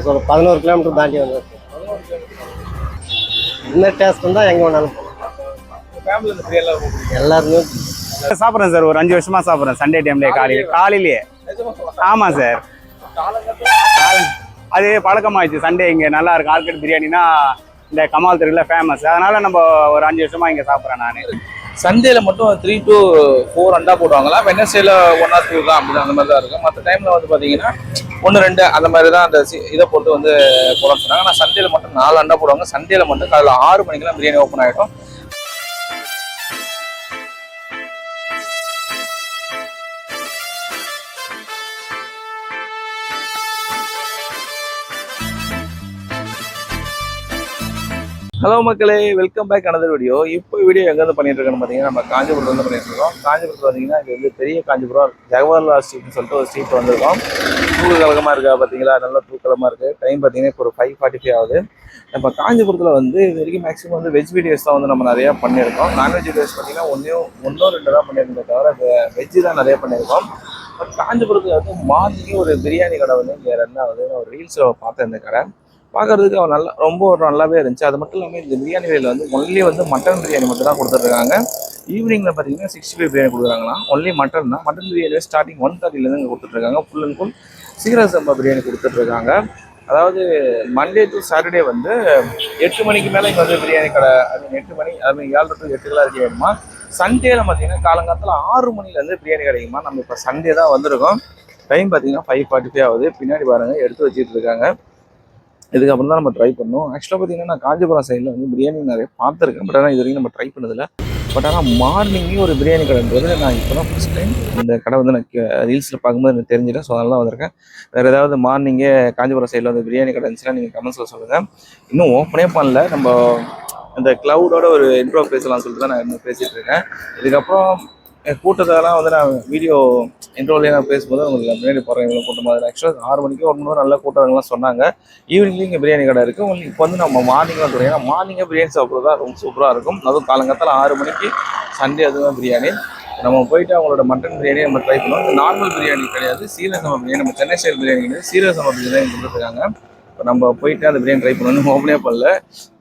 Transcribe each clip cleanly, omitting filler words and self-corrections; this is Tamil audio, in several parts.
சொல்ல 11 கிலோமீட்டர் தாண்டி வந்து இந்த டேஸ்ட் தான் எங்கே வேணாலும் எல்லாருமே சாப்பிட்றேன் சார். ஒரு 5 வருஷமா சாப்பிட்றேன். சண்டே டைம்லேயே காலையிலேயே. ஆமாம் சார். அது பழக்கமாகிடுச்சு. சண்டே இங்கே நல்லா இருக்கும். ஆல்கட் பிரியாணினா இந்த கமால் தெருவில் ஃபேமஸ். அதனால நம்ம ஒரு 5 வருஷமா இங்கே சாப்பிட்றேன் நான். சண்டேல மட்டும் 3 to 4 அண்டா போடுவாங்களா? வெனஸ்டேல 1 or 2 தான் அப்படி அந்த மாதிரி தான் இருக்கும். மற்ற டைம்ல வந்து பார்த்தீங்கன்னா 1 2 அந்த மாதிரி தான் அந்த இதை போட்டு வந்து போட சொன்னாங்க. ஆனால் சண்டேல மட்டும் 4 அண்டா போடுவாங்க. சண்டேல மட்டும் காலையில் 6 மணிக்கெல்லாம் பிரியாணி ஓப்பன் ஆகிடும். ஹலோ மக்களே, வெல்கம் பேக் அனதர் வீடியோ. இப்போ வீடியோ எங்கேருந்து பண்ணிட்டு இருக்கேன்னு பார்த்தீங்கன்னா நம்ம காஞ்சிபுரத்தில் வந்து பண்ணிட்டு இருக்கோம். காஞ்சிபுரத்தில் பார்த்தீங்கன்னா இது வந்து பெரிய காஞ்சிபுரம் ஜவஹர்லால் ஸ்ட்ரீட்னு சொல்லிட்டு ஒரு ஸ்ட்ரீட் வந்திருக்கோம். தூக்கலகமாக இருக்கா பார்த்தீங்களா? நல்லா தூக்கலமாக இருக்குது. டைம் பார்த்தீங்கன்னா இப்போ ஒரு 5:45 ஆகுது. நம்ம காஞ்சிபுரத்தில் வந்து இது வரைக்கும் மேக்ஸிமம் வந்து வெஜ் வீடியோஸ் தான் வந்து நம்ம நிறையா பண்ணியிருக்கோம். நான்வெஜ் வீடியோஸ் பார்த்தீங்கன்னா ஒன்றோ 2 தான் பண்ணியிருக்கோம், தவிர வெஜ்ஜு தான் நிறைய பண்ணியிருக்கோம். பட் காஞ்சிபுரத்தில் வந்து மார்னிங்கே ஒரு பிரியாணி கடை வந்து இங்கே ரெண்டாவது ஒரு ரீல்ஸில் பார்த்தேன். இந்த கடை பார்க்குறதுக்கு அவன் ரொம்ப நல்லாவே இருந்துச்சு. அது மட்டும் இல்லாமல் இந்த பிரியாணி வேலையில் வந்து ஒன்லி வந்து மட்டன் பிரியாணி மட்டும் தான் கொடுத்துட்ருக்காங்க. ஈவினிங்கில் பார்த்தீங்கன்னா 65 பிரியாணி கொடுக்குறாங்களாம். ஒன்லி மட்டன் தான். மட்டன் பிரியாணி ஸ்டார்டிங் 130 இங்கே கொடுத்துட்ருக்காங்க. ஃபுல் அண்ட் ஃபுல் சீரக சம்பா பிரியாணி கொடுத்துட்ருக்காங்க. அதாவது மண்டே டு சாட்டர்டே வந்து 8 மணிக்கு மேலே இங்கே வந்து பிரியாணி கடை. அது 8 மணி, அது 7 to 8 ரெடி ஆகிடுமா. சண்டேல பார்த்தீங்கன்னா காலங்காலத்தில் 6 மணிலேருந்து பிரியாணி கிடைக்குமா. நம்ம இப்போ சண்டே தான் வந்திருக்கோம். டைம் பார்த்தீங்கன்னா 5:45 ஆகுது. பின்னாடி பாருங்கள் எடுத்து வச்சுட்டு இருக்காங்க. இதுக்கப்புறம் தான் நம்ம ட்ரை பண்ணோம். ஆக்சுவலாக பார்த்தீங்கன்னா நான் காஞ்சிபுரம் சைடில் வந்து பிரியாணி நிறைய பார்த்துருக்கேன். பட் ஆனால் இது வரைக்கும் நம்ம ட்ரை பண்ணதில்லை. பட் ஆனால் மார்னிங்கே ஒரு பிரியாணி கடைன்றது நான் இப்போ தான் ஃபஸ்ட் டைம் இந்த கடை வந்து நான் ரீல்ஸில் பார்க்கும்போது எனக்கு தெரிஞ்சிட்டேன். ஸோ அதனால தான் வந்திருக்கேன். வேறு ஏதாவது மார்னிங்கே காஞ்சிபுரம் சைடில் வந்து பிரியாணி கடை இருந்துச்சுன்னா நீங்கள் கமெண்ட்ஸில் சொல்லுங்கள். இன்னும் ஓப்பனே பண்ணல. நம்ம இந்த க்ளவுடோட ஒரு இன்ட்ரோ பேசலாம்னு சொல்லிட்டு தான் நான் இன்னும் பேசிகிட்டு இருக்கேன். இதுக்கப்புறம் கூட்டத்தெல்லாம் வந்து நான் வீடியோ இன்ட்ரோலேயே நான் பேசும்போது உங்களுக்கு பிரியாணி போடுறேன் இவ்வளோ கூட்டமாக. ஆக்சுவலாக 6 மணிக்கு 1 மணி நேரம் நல்ல கூட்டங்கள்லாம் சொன்னாங்க. ஈவினிங்லேயும் இங்கே பிரியாணி கடை இருக்குது. உங்களுக்கு இப்போ வந்து நம்ம மார்னிங்லாம் சொல்லுவோம். ஏன்னா மார்னிங்கே பிரியாணி சாப்பிட்றது தான் ரொம்ப சூப்பராக இருக்கும். அதுவும் காலங்காலத்தில் 6 மணிக்கு சண்டே அதுதான் பிரியாணி. நம்ம போயிட்டு அவங்களோட மட்டன் பிரியாணி நம்ம ட்ரை பண்ணுவோம். இந்த நார்மல் பிரியாணி கிடையாது, சீரக சம்பா பிரியாணி. நம்ம சென்னை ஸ்டைல் பிரியாணி கிடையாது, சீரக சம்பா பிரியாணி கொடுத்துருக்காங்க. இப்போ நம்ம போயிட்டு அந்த பிரியாணி ட்ரை பண்ணணும். ஓப்பனே பண்ணல.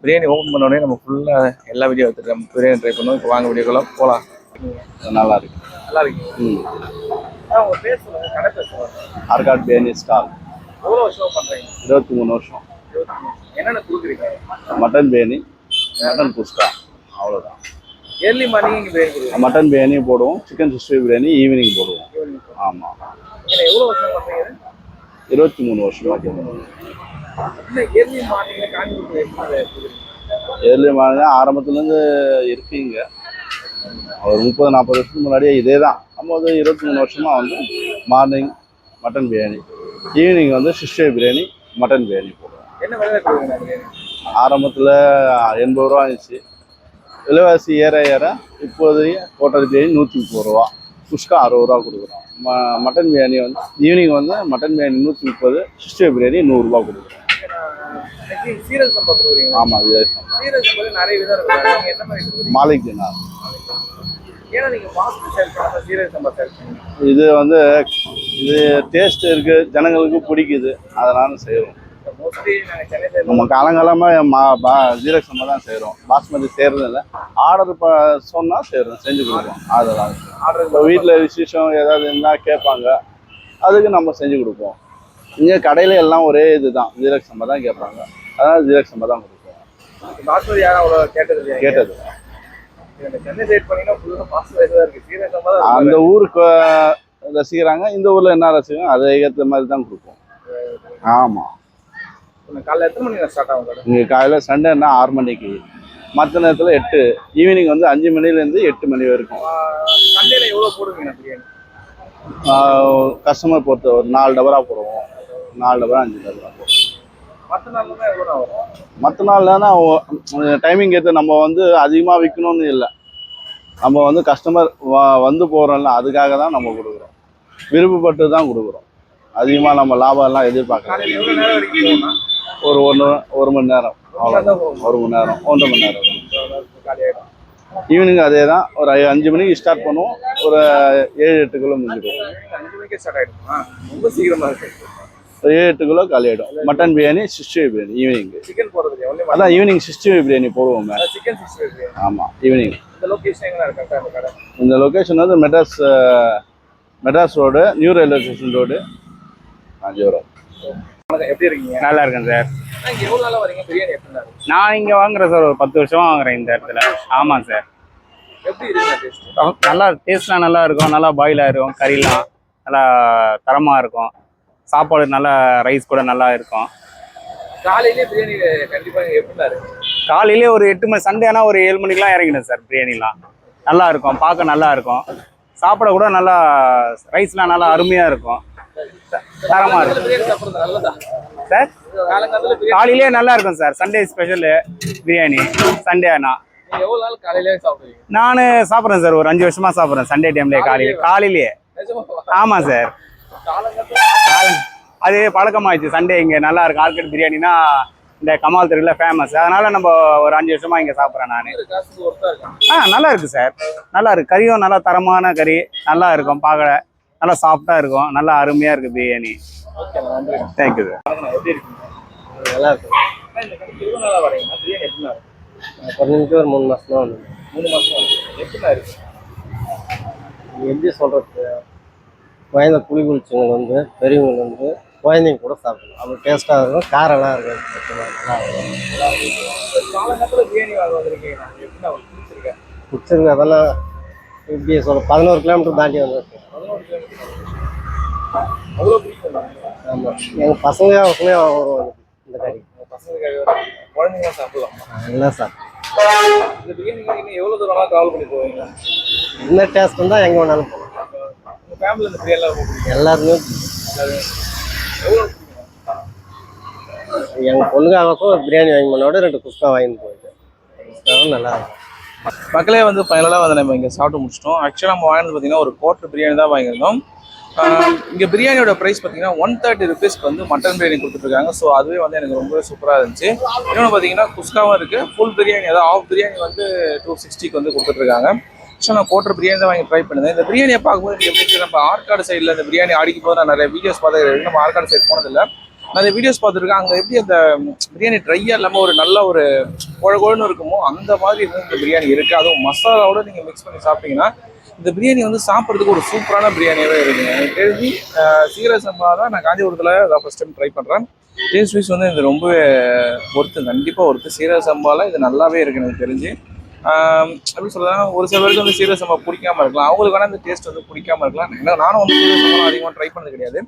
பிரியாணி ஓப்பன் பண்ணோடனே நம்ம ஃபுல்லாக எல்லா வீடியோ எடுத்துகிட்டு நம்ம பிரியாணி ட்ரை பண்ணுவோம். இப்போ வாங்க வீடியோக்கெல்லாம் போகலாம். நல்லா இருக்கு. நல்லா இருக்கு. உங்க பேர் சொல்லுங்க, கடை பேர் சொல்லுங்க. ஆர்காட் பிரியாணி ஸ்டால். எவ்வளோ வருஷம் பண்ணுறீங்க? 23 வருஷம். என்னென்ன கொடுக்குறீங்க? மட்டன் பிரியாணி, மட்டன் குஸ்கா, அவ்வளோதான். ஏர்லி மார்னிங் இங்கே பிரியாணி கொடுக்குறீங்க? மட்டன் பிரியாணி போடுவோம், சிக்கன் 65 பிரியாணி ஈவினிங் போடுவோம். ஆமாம். எவ்வளோ வருஷம் பண்ணுறீங்க? 23 வருஷம். இல்லை, ஏர்லி மார்னிங்கில் காஞ்சிபுரத்தில் ஏர்லி மார்னிங் ஆரம்பத்துலேருந்து இருக்குங்க. ஒரு 30-40 வருஷத்துக்கு முன்னாடியே இதே தான். நம்ம வந்து 23 வருஷமாக வந்து மார்னிங் மட்டன் பிரியாணி, ஈவினிங் வந்து 65 பிரியாணி, மட்டன் பிரியாணி போடுவோம். என்ன விலை கொடுக்குறீங்க பிரியாணி? ஆரம்பத்தில் 80 ரூபா இருந்துச்சு. விலைவாசி ஏற ஏற இப்போது ஹோட்டல் பிரியாணி 130 ரூபா, குஸ்கா 60 ரூபா கொடுக்குறோம். மட்டன் பிரியாணி வந்து ஈவினிங் வந்து மட்டன் பிரியாணி 130, 65 பிரியாணி 100 ரூபா கொடுக்குறோம். சீரக சம்பா கொடுக்குறீங்க? ஆமாம், சீரக சம்பா நிறைய விதம் இருக்கு. நீங்கள் என்ன மாதிரி கொடுக்குறீங்க? மாலிக் தினார். ஏன்னா நீங்கள் பாஸ்மதி சேல் பண்ணாமல் சீரக சம்பா சேல் பண்ணுங்க. இது வந்து இது டேஸ்ட் இருக்குது, ஜனங்களுக்கு பிடிக்குது, அதனால செய்கிறோம். மோஸ்ட்லி நாங்கள் சென்னை சைடு நம்ம காலங்காலமாக ஜீரக சம்பா தான் செய்கிறோம். பாஸ்மதி செய்கிறது இல்லை. ஆர்டர் சொன்னால் செய்கிறோம், செஞ்சு கொடுப்போம். அதெல்லாம் ஆர்டர் இப்போ வீட்டில் விசேஷம் ஏதாவது இருந்தால் கேட்பாங்க, அதுக்கு நம்ம செஞ்சு கொடுப்போம். இங்கே கடையில் எல்லாம் ஒரே இது தான், ஜீரக சம்பா தான் கேட்பாங்க. அதனால் ஜீரக சம்பா தான் கொடுப்போம். பாஸ்மதி யாரும் அவ்வளோ கேட்டது கேட்டது சென்னை சைட் பண்ணீங்கன்னா ஃபுல்லாக பாஸ்மதி தான் இருக்குது. சீரக சம்பா தான் அந்த ஊருக்கு ரசிக்கிறாங்க, இந்த ஊரில் என்ன ரசிக்கிறாங்க அதை ஏற்ற மாதிரி தான் கொடுப்போம். ஆமாம். காலையில் எத்தனை மணிக்கு ஸ்டார்ட் ஆகும்? இங்கே காலையில் சண்டேன்னா 6 மணிக்கு, மற்ற நேரத்தில் 8, ஈவினிங் வந்து 5 மணிலேருந்து 8 மணி வரைக்கும். சண்டேல எவ்வளோ போடுவீங்க பிரியாணி? கஸ்டமர் பொறுத்த ஒரு 4 டபரா போடுவோம். 4 டபரா 5 டபரா போடுவோம். மற்ற நாளில் தான் எவ்வளோ வரும்? மற்ற நாள்லன்னா டைமிங் ஏற்ற நம்ம வந்து அதிகமாக விற்கணும்னு இல்லை. நம்ம வந்து கஸ்டமர் வந்து போகிறோம்ல, அதுக்காக தான் நம்ம கொடுக்குறோம். விருப்பப்பட்டு தான் கொடுக்குறோம். அதிகமாக நம்ம லாபம்லாம் எதிர்பார்க்கலாம். எவ்வளோ நேரம் வரைக்கும் போகணும்? ஒரு மணி நேரம், அவ்வளோ. 1 மணி நேரம், 1.5 மணி நேரம். ஈவினிங் அதே தான். ஒரு 5 மணிக்கு ஸ்டார்ட் பண்ணுவோம், ஒரு 7-8 கிலோ முடிஞ்சிடுவோம். 5 மணிக்கே ஸ்டார்ட் ஆகிடுமா? ரொம்ப சீக்கிரமாக இருக்கு. ஒரு 7-8 கிலோ காலி ஆகிடும். Mutton biryani 60 biryani evening. Chicken போடுறது ஒன்லி அதான் ஈவினிங் 60 பிரியாணி போடுவோமே. சிக்கன் 60 பிரியாணி. ஆமாம் ஈவினிங். இந்த லொகேஷன் எங்கே இருக்கு அந்த கடை? இந்த லொக்கேஷன் வந்து Madras road, new railway station road, Kanchipuram. எப்படி இருக்கீங்க? நல்லா இருக்கேன் சார். இங்கே எவ்வளோ நாளாக வரீங்க? பிரியாணி எப்படி இருக்கு? நான் இங்கே வாங்குறேன் சார், ஒரு 10 வருஷமா வாங்குறேன் இந்த இடத்துல. ஆமாம் சார். எப்படி இருக்கு டேஸ்ட்? நல்லா டேஸ்ட்லாம் நல்லா இருக்கும், நல்லா பாயில் ஆகிருக்கும், கறிலாம் நல்லா தரமாக இருக்கும், சாப்பாடு நல்லா ரைஸ் கூட நல்லா இருக்கும். காலையிலே பிரியாணி கண்டிப்பாக எப்படி இருக்கு? காலையிலே ஒரு 8 மணி, சண்டே ஆனால் ஒரு 7 மணிக்கெலாம் இறங்கிடும் சார். பிரியாணிலாம் நல்லா இருக்கும், பார்க்க நல்லா இருக்கும், சாப்பிட கூட நல்லா ரைஸ்லாம் நல்லா அருமையாக இருக்கும், தரமாக இருக்கும் பிரியாணி சாப்பிட்றது நல்லதா சார். காலங்காலத்தில் பிரியாணி காலையிலே நல்லா இருக்கும் sir. Sunday special biryani Sunday ஆனால். நீங்கள் எவ்வளோ நாள் காலையிலே சாப்பிடுவீங்க? நான் சாப்பிட்றேன் சார், ஒரு 5 வருஷமா சாப்பிட்றேன் சண்டே டைம்லேயே காலையிலேயே. ஆமாம் சார். அது பழக்கமாகிடுச்சு. சண்டே இங்கே நல்லா இருக்கும். ஆர்கட் பிரியாணினா இந்த கமால் தெருவில் ஃபேமஸ். அதனால நம்ம ஒரு 5 வருஷமா இங்கே சாப்பிட்றேன் நான். நல்லா இருக்கு சார், நல்லா இருக்கு. கறியும் நல்லா தரமான கறி, நல்லா இருக்கும், பார்க்க நல்லா சாஃப்டாக இருக்கும், நல்லா அருமையாக இருக்குது பிரியாணி. Thank you sir. எப்படி இருக்குங்க? நல்லா இருக்கும். இந்த கடைக்கு எவ்வளோ நாளாக வரீங்க? பிரியாணி எப்படி இருக்கு? குறைஞ்சது ஒரு 3 மாதம் தான் வந்து. 3 மாதம் எப்படி இருக்கு? எப்படி சொல்கிறது, குழந்தை புளி குளிச்சவங்க வந்து பெரியவங்க வந்து குழந்தைங்க கூட சாப்பிடணும். அது டேஸ்ட்டாக இருக்கும், காரெல்லாம் இருக்கும், நல்லா இருக்கும். காலங்காலத்தில் பிரியாணி வாங்க வந்திருக்கீங்க, எப்படி உங்களுக்கு பிடிச்சிருக்கேன்? பிடிச்சிருக்கு. அதெல்லாம் எப்படி சொல்ல, 11 கிலோமீட்டர் தாண்டி வந்துருக்கு. 11 கிலோமீட்டர் அவ்வளோ பிடிக்கும். ஆமாம், எங்கள் பசங்க வருவாங்க இந்த கடைக்கு. பசங்களுக்காக குழந்தைங்களாம் சாப்பிடலாம். நல்லா சார். இந்த பிரியாணிக்கு இன்னும் எவ்வளோ தூரம்லாம் ட்ராவல் பண்ணி போவீங்க? என்ன டேஸ்ட் இருந்தால் எங்கே வேணாலும் போகலாம். உங்கள் ஃபேமிலியில் இந்த பிரியாணிலாம் ரொம்ப பிடிக்கும் எல்லாருமே எவ்வளோ? எங்கள் பொண்ணுக்காகவும் பிரியாணி வாங்கி பண்ணோட 2 குஸ்கா வாங்கிட்டு போயிட்டு. குஸ்காவும் நல்லா இருக்கும். மக்களே வந்து ஃபைனலாக வந்து நம்ம இங்கே சாப்பிட்டு முடிச்சிட்டோம். ஆக்சுவலாக நம்ம வாங்கினது பார்த்தீங்கன்னா ஒரு குவார்டர் பிரியாணி தான் வாங்கியிருந்தோம். இங்கே பிரியாணியோட ப்ரைஸ் பார்த்தீங்கன்னா 130 ருபீஸ்க்கு வந்து மட்டன் பிரியாணி கொடுத்துட்ருக்காங்க. ஸோ அதுவே வந்து எனக்கு ரொம்பவே சூப்பராக இருந்துச்சு. இன்னொன்று பார்த்தீங்கன்னா குஸ்காவும் இருக்குது, ஃபுல் பிரியாணி அதாவது ஆஃப் பிரியாணி வந்து 260க்கு வந்து கொடுத்துட்ருக்காங்க. ஸோ நான் குவார்டர் பிரியாணி தான் வாங்கி ட்ரை பண்ணியிருந்தேன். இந்த பிரியாணியை பார்க்கும்போது எப்படி நம்ம ஆற்காடு சைடில் இந்த பிரியாணி அடிக்கும் போது நான் நிறைய வீடியோஸ் பார்த்து, நம்ம ஆற்காடு சைடு போனதில்லை, நிறைய வீடியோஸ் பார்த்துருக்கேன். அங்கே எப்படி அந்த பிரியாணி ட்ரையாக இல்லாமல் ஒரு நல்ல ஒரு குழகுழன்னு இருக்குமோ அந்த மாதிரி வந்து இந்த பிரியாணி இருக்குது. அதுவும் மசாலாவோட நீங்கள் மிக்ஸ் பண்ணி சாப்பிட்டீங்கன்னா இந்த பிரியாணி வந்து சாப்பிட்றதுக்கு ஒரு சூப்பரான பிரியாணியாகவே இருக்குங்க. எனக்கு தெரிஞ்சு சீரக சம்பா தான் நான் காஞ்சிபுரத்தில் அதான் ஃபஸ்ட் டைம் ட்ரை பண்ணுறேன். டேஸ்ட் வைஸ் வந்து இது ரொம்பவே ஒர்த்து, கண்டிப்பாக ஒர்த்து. சீரக சம்பாவில் இது நல்லாவே இருக்குது எனக்கு தெரிஞ்சு. எப்படி சொல்கிறதுனா, ஒரு சில பேருக்கு வந்து சீரக சம்பா பிடிக்காமல் இருக்கலாம், அவங்களுக்கு வேணால் இந்த டேஸ்ட் வந்து பிடிக்காமல் இருக்கலாம். ஏன்னா நானும் வந்து சீரக சம்பா அதிகமாக ட்ரை பண்ணது கிடையாது.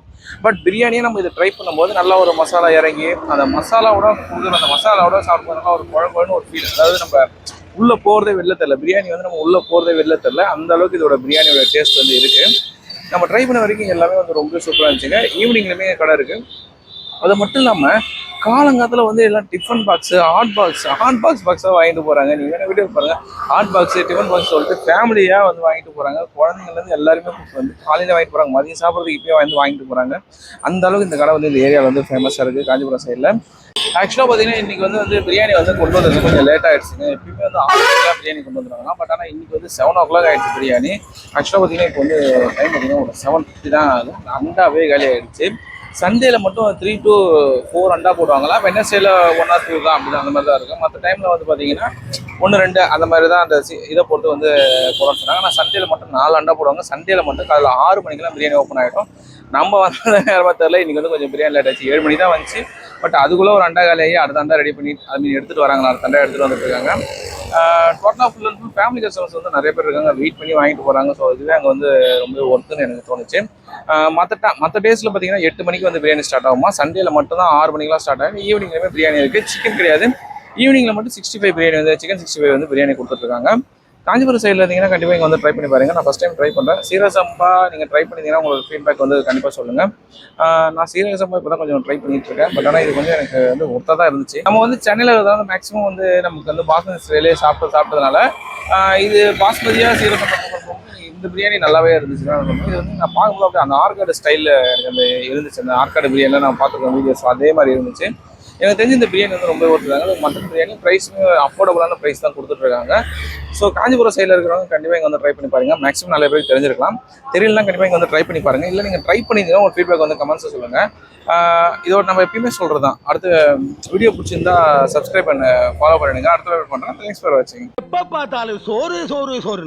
பட் பிரியாணியை நம்ம இதை ட்ரை பண்ணும்போது நல்லா ஒரு மசாலா இறங்கி அந்த மசாலாவோட கொடுக்குற அந்த மசாலாவோட சாப்பிடும்போது நல்லா ஒரு குழம்புன்னு ஒரு ஃபீல். அதாவது நம்ம உள்ளே போகிறதே வெளில தெரில, பிரியாணி வந்து நம்ம உள்ளே போகிறதே வெளில தெரில, அந்த அளவுக்கு இதோட பிரியாணியோட டேஸ்ட் வந்து இருக்குது. நம்ம ட்ரை பண்ண வரைக்கும் எல்லாமே வந்து ரொம்ப சூப்பராக இருந்துச்சுங்க. ஈவினிங்லேயுமே கடை இருக்குது. அது மட்டும் இல்லாமல் காலங்காலத்தில் வந்து எல்லாம் டிஃபன் பாக்ஸு, ஹாட் பாக்ஸாக வாங்கிட்டு போகிறாங்க. நீங்கள் வேணால் வீடியோ பாருங்கள், ஹாட் பாக்ஸு டிஃபன் பாக்ஸ் சொல்லிட்டு ஃபேமிலியாக வந்து வாங்கிட்டு போகிறாங்க. குழந்தைங்கள்லேருந்து எல்லாருமே வந்து காலையில் வாங்கிட்டு போகிறாங்க, மதியம் சாப்பிட்றதுக்கு இப்போயே வாங்கிட்டு போகிறாங்க. அந்த அளவுக்கு இந்த கடை வந்து இந்த ஏரியாவில் வந்து ஃபேமஸாக இருக்குது காஞ்சிபுரம் சைடில். ஆக்சுவலாக பார்த்தீங்கன்னா இன்றைக்கி வந்து பிரியாணி வந்து கொண்டு வந்தது கொஞ்சம் லேட் ஆகிடுச்சுங்க. எப்பயுமே வந்து 6 பிரியாணி கொண்டு வந்துடுவாங்க. பட் ஆனால் இன்றைக்கி வந்து 7 o'clock ஆகிடுச்சு பிரியாணி. ஆக்சுவலாக பார்த்தீங்கன்னா இப்போ வந்து டைம் பார்த்தீங்கன்னா ஒரு 7:50 தான் ஆகுது. அண்டாவே காலி ஆகிடுச்சு. சண்டேல மட்டும் 3 to 4 அண்டா போடுவாங்களா, வெனஸ்டேல 1 or 2 தான், அப்படி தான் அந்த மாதிரி தான் இருக்கும். மற்ற டைமில் வந்து பார்த்தீங்கன்னா 1, 2 அந்த மாதிரி தான் அந்த இதை பொறுத்து வந்து போடணும்னு சொன்னாங்க. ஆனால் சண்டேல மட்டும் 4 அண்டா போடுவாங்க. சண்டேல மட்டும் காலையில் 6 மணிக்கெல்லாம் பிரியாணி ஓப்பன் ஆகிடும். நம்ம வந்து நேரமாக தெரியல, இன்றைக்கி வந்து கொஞ்சம் பிரியாணி லேட் ஆச்சு. 7 மணி தான் வந்துச்சு. பட் அதுக்குள்ளே ஒரு அண்டா காலியாகி அடுத்த அண்டா ரெடி பண்ணி எடுத்துகிட்டு வராங்க. அடுத்த அண்டா எடுத்துகிட்டு வந்துட்டு இருக்காங்க. டோட்டலாக full and full family customers வந்து நிறைய பேர் இருக்காங்க, வெயிட் பண்ணி வாங்கிட்டு போகிறாங்க. ஸோ இதுவே அங்கே வந்து ரொம்ப ஒர்த்துன்னு எனக்கு தோணுச்சு. மற்ற டேஸில் பார்த்தீங்கன்னா 8 மணிக்கு வந்து பிரியாணி ஸ்டார்ட் ஆகுமா, சண்டேல மட்டும் தான் 6 மணிக்கெலாம் ஸ்டார்ட் ஆகும். ஈவினிங்லேயுமே பிரியாணி இருக்குது, சிக்கன் கிடையாது. ஈவினிங்கில் மட்டும் 65 பிரியாணி வந்து சிக்கன் 65 வந்து பிரியாணி கொடுத்துட்ருக்காங்க. காஞ்சிபுரம் சைடில் இருந்தீங்கன்னா கண்டிப்பாக இங்கே வந்து ட்ரை பண்ணி பாருங்கள். நான் ஃபஸ்ட் டைம் ட்ரை பண்ணுறேன். சீரக சம்பா நீங்கள் ட்ரை பண்ணிங்கன்னா உங்களுக்கு ஃபீட்பேக் வந்து கண்டிப்பாக சொல்லுங்கள். நான் சீரக சம்பா இப்போ தான் கொஞ்சம் ட்ரை பண்ணிட்டு இருக்கேன். பட் ஆனால் இது கொஞ்சம் எனக்கு வந்து ஒர்த்தாக தான் இருந்துச்சு. நம்ம வந்து சென்னையில் தான் மேக்ஸிமம் வந்து நமக்கு வந்து பாஸ்மதி ஸ்டைலே சாப்பிட்டதுனால இது பாஸ்மதியாக சீரக சம்பா இந்த பிரியாணி நல்லாவே இருந்துச்சு. இது வந்து நான் பார்க்கும்போது அப்படியே அந்த ஆற்காடு ஸ்டைலில் எனக்கு அந்த இருந்துச்சு. அந்த ஆற்காடு பிரியாணியில் நான் பார்த்துருக்கேன் வீடியோஸ், அதே மாதிரி இருந்துச்சு. எனக்கு தெரிஞ்சு இந்த பிரியாணி வந்து ரொம்ப ஓட்டுறாங்க. மட்டன் பிரியாணி ப்ரைஸுமே அஃபோர்டபுளான ப்ரைஸ் தான் கொடுத்துட்ருக்காங்க. ஸோ காஞ்சிபுரம் சைடில் இருக்கிறவங்க கண்டிப்பாக இங்கே வந்து ட்ரை பண்ணி பாருங்கள். மேக்ஸிமம் நிறைய பேருக்கு தெரிஞ்சிருக்கலாம். தெரியலனா கண்டிப்பாக இங்கே வந்து ட்ரை பண்ணி பாருங்கள். இல்லை நீங்கள் ட்ரை பண்ணிங்கன்னா ஒரு ஃபீட்பேக் வந்து கமெண்ட்ஸை சொல்லுங்கள். இதோட நம்ம எப்பயுமே சொல்கிறது தான், அடுத்த வீடியோ பிடிச்சிருந்தா சப்ஸ்கிரைப் பண்ண ஃபாலோ பண்ணிடுங்க. அடுத்த வீடியோ பண்ணுறேன். தேங்க்ஸ் ஃபார் வாட்சிங். எப்ப பார்த்தாலும் சோறு சோறு சோறு.